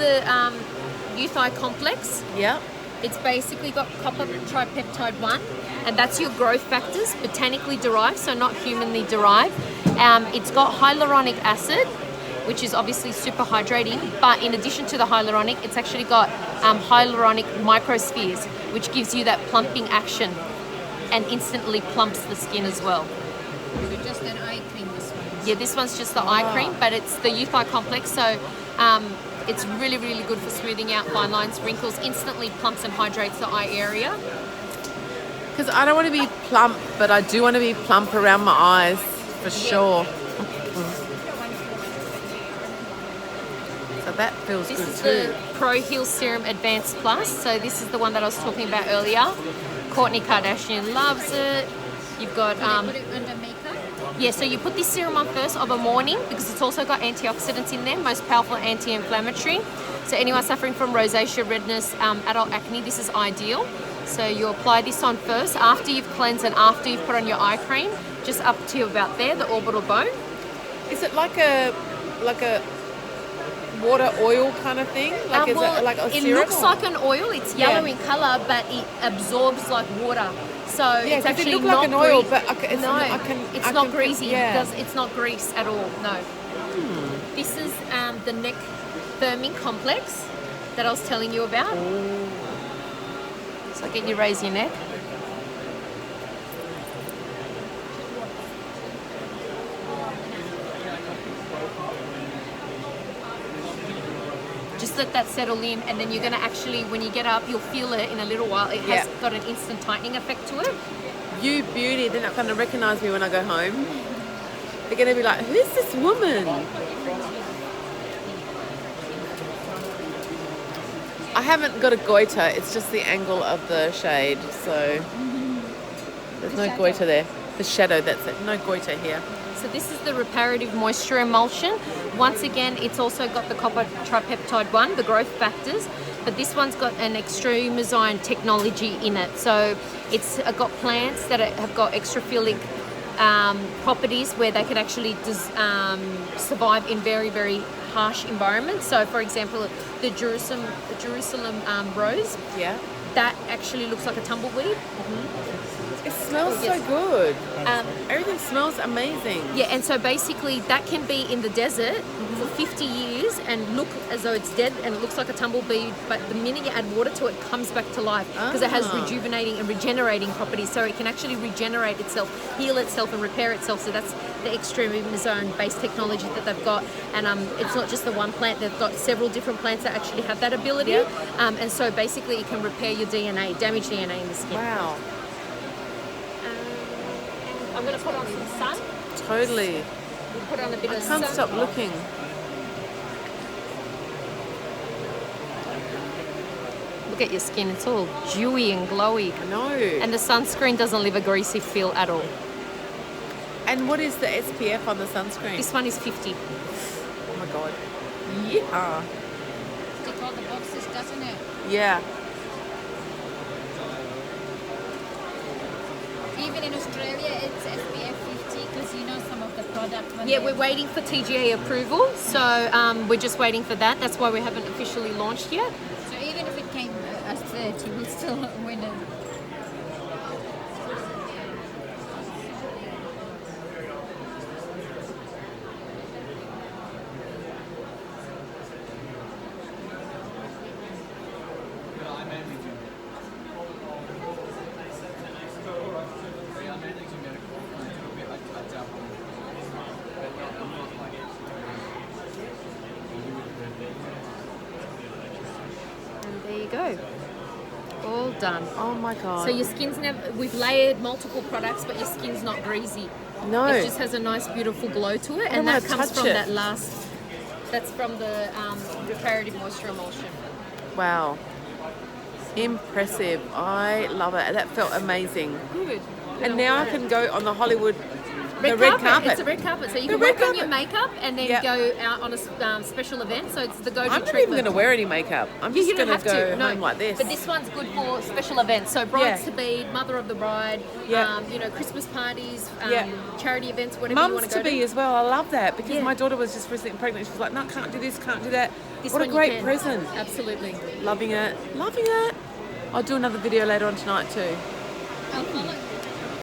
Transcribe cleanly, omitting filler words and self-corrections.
the Youth Eye Complex. Yeah. It's basically got copper tripeptide 1, and that's your growth factors, botanically derived, so not humanly derived. It's got hyaluronic acid, which is obviously super hydrating, but in addition to the hyaluronic, it's actually got hyaluronic microspheres, which gives you that plumping action and instantly plumps the skin as well. So just an eye cream, this one? Yeah, this one's just the eye cream, but it's the Youth Eye Complex, so it's really, really good for smoothing out fine lines, wrinkles, instantly plumps and hydrates the eye area. Because I don't want to be plump, but I do want to be plump around my eyes, for sure. So that feels This good is too. the Pro Heal Serum Advanced Plus, so this is the one that I was talking about earlier. Kourtney Kardashian loves it. You've got... Put it under makeup? Yeah, so you put this serum on first of a morning because it's also got antioxidants in there, most powerful anti-inflammatory. So anyone suffering from rosacea, redness, adult acne, this is ideal. So you apply this on first after you've cleansed and after you've put on your eye cream, just up to about there, the orbital bone. Is it like a water oil kind of thing? Like is it like a it syrup? looks like an oil. It's yellow in color, but it absorbs like water. So Yeah, it's 'cause actually it looked not like an oil, greasy. but it's no, I not can- greasy. Yeah. It's not grease at all. No. This is the neck firming complex that I was telling you about. So can you raise your neck? Just let that settle in, and then you're going to actually, when you get up, you'll feel it in a little while. It has got an instant tightening effect to it. You beauty, they're not going to recognise me when I go home. They're going to be like, who's this woman? I haven't got a goiter, it's just the angle of the shade, so there's no goiter there. The shadow, that's it, no goiter here. So this is the reparative moisture emulsion. Once again, it's also got the copper tripeptide 1, the growth factors, but this one's got an extrumozyme technology in it. So it's got plants that have got extraphilic properties where they can actually survive in very, very harsh environments. So for example, the Jerusalem rose, that actually looks like a tumbleweed. It smells so good. Um, Everything smells amazing. Yeah, and so basically that can be in the desert for 50 years and look as though it's dead and it looks like a tumbleweed, but the minute you add water to it, it comes back to life because it has rejuvenating and regenerating properties, so it can actually regenerate itself, heal itself and repair itself. So that's the extremosome based technology that they've got, and it's not just the one plant, they've got several different plants that actually have that ability, and so basically it can repair your DNA, damaged DNA in the skin. Wow. I'm going to put on some sun. Totally. We'll put on a bit I of can't sun. stop looking. Look at your skin, it's all dewy and glowy. I know. And the sunscreen doesn't leave a greasy feel at all. And what is the SPF on the sunscreen? This one is 50. Oh my god. Yeah. Tick all the boxes, doesn't it? Yeah. Even in Australia, it's SPF 50 because you know some of the product. Yeah, we're waiting for TGA approval, so we're just waiting for that. That's why we haven't officially launched yet. So even if it came as 30, we'll still win it. There you go. All done. Oh my god. So your skin's we've layered multiple products, but your skin's not greasy. No. It just has a nice, beautiful glow to it, and wanna that comes touch from it. that last. That's from the reparative moisture emulsion. Wow. Impressive. I love it. That felt amazing. Good. And now I can go on the Hollywood the red carpet. It's a red carpet, so you The can red work on your carpet. makeup and then Yep. go out on a special event. So it's the go-to I'm treatment. not even going to wear any makeup. I'm just You going don't to have go to, no. home like this. But this one's good for special events. So brides to be, mother of the bride, Yeah. Christmas parties, Yeah. charity events, whatever you want Mums to to go be to. as well. I love that because Yeah. my daughter was just recently pregnant. She was like, no, can't do this, can't do that. This What a one you great can. present. Absolutely. Loving it. Loving it. I'll do another video later on tonight too. I'll follow